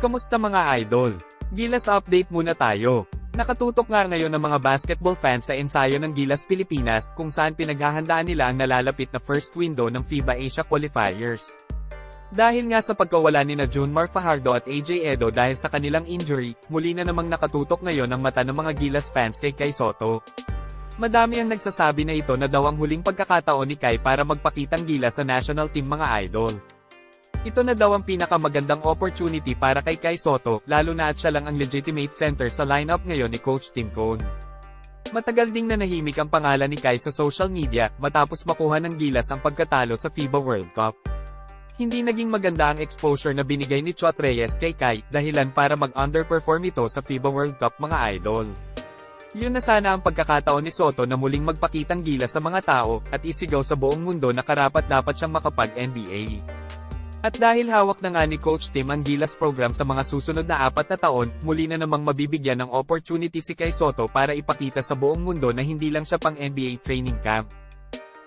Kamusta mga idol? Gilas update muna tayo. Nakatutok nga ngayon ng mga basketball fans sa ensayo ng Gilas Pilipinas kung saan pinaghahandaan nila ang nalalapit na first window ng FIBA Asia Qualifiers. Dahil nga sa pagkawala ni Junmar Fajardo at AJ Edo dahil sa kanilang injury, muli na namang nakatutok ngayon ang mata ng mga Gilas fans kay Kai Sotto. Madami ang nagsasabi na ito na daw ang huling pagkakataon ni Kai para magpakitang Gilas sa national team mga idol. Ito na daw ang pinakamagandang opportunity para kay Kai Sotto, lalo na at siya lang ang legitimate center sa lineup ngayon ni Coach Tim Cone. Matagal ding nanahimik ang pangalan ni Kai sa social media, matapos makuha ng Gilas ang pagkatalo sa FIBA World Cup. Hindi naging maganda ang exposure na binigay ni Chot Reyes kay Kai, dahilan para mag-underperform ito sa FIBA World Cup mga idol. Yun na sana ang pagkakataon ni Sotto na muling magpakitang Gilas sa mga tao, at isigaw sa buong mundo na karapat-dapat siyang makapag-NBA. At dahil hawak na nga ni Coach Tim ang Gilas program sa mga susunod na 4 na taon, muli na namang mabibigyan ng opportunity si Kai Sotto para ipakita sa buong mundo na hindi lang siya pang NBA training camp.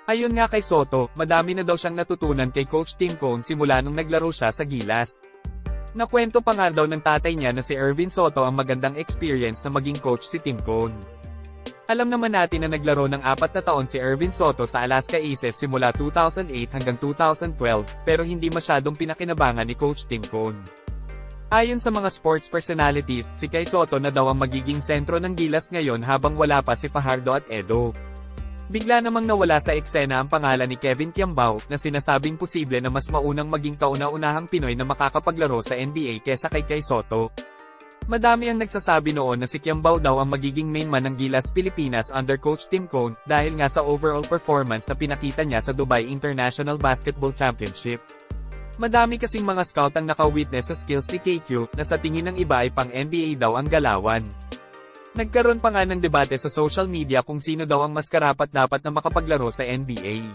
Ayon nga kay Sotto, madami na daw siyang natutunan kay Coach Tim Cone simula nung naglaro siya sa Gilas. Nakwento pa nga daw ng tatay niya na si Ervin Sotto ang magandang experience na maging coach si Tim Cone. Alam naman natin na naglaro ng 4 na taon si Ervin Sotto sa Alaska Aces simula 2008 hanggang 2012, pero hindi masyadong pinakinabangan ni Coach Tim Cone. Ayon sa mga sports personalities, si Kai Sotto na daw ang magiging sentro ng Gilas ngayon habang wala pa si Fajardo at Edo. Bigla namang nawala sa eksena ang pangalan ni Kevin Kiambao, na sinasabing posible na mas maunang maging kauna-unahang Pinoy na makakapaglaro sa NBA kesa kay Kai Sotto. Madami ang nagsasabi noon na si Kiambao daw ang magiging main man ng Gilas Pilipinas under Coach Tim Cone, dahil nga sa overall performance na pinakita niya sa Dubai International Basketball Championship. Madami kasing mga scout ang naka-witness sa skills ni KQ, na sa tingin ng iba ay pang NBA daw ang galawan. Nagkaroon pa nga ng debate sa social media kung sino daw ang mas karapat-dapat na makapaglaro sa NBA.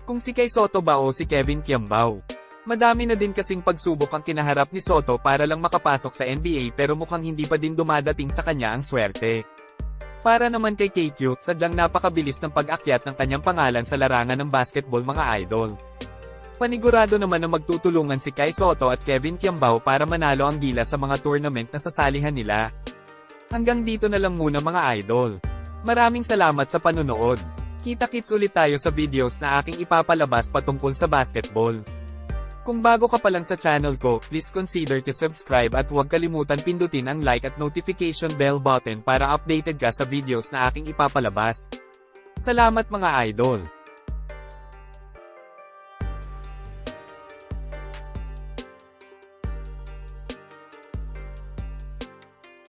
Kung si Kai Sotto ba o si Kevin Kiambao. Madami na din kasing pagsubok ang kinaharap ni Sotto para lang makapasok sa NBA, pero mukhang hindi pa din dumadating sa kanya ang swerte. Para naman kay KQ, sadyang napakabilis ng pag-akyat ng kanyang pangalan sa larangan ng basketball mga idol. Panigurado naman na magtutulungan si Kai Sotto at Kevin Kiambao para manalo ang Gilas sa mga tournament na sasalihan nila. Hanggang dito na lang muna mga idol. Maraming salamat sa panunood. Kita-kits ulit tayo sa videos na aking ipapalabas patungkol sa basketball. Kung bago ka pa lang sa channel ko, please consider to subscribe at huwag kalimutan pindutin ang like at notification bell button para updated ka sa videos na aking ipapalabas. Salamat mga idol!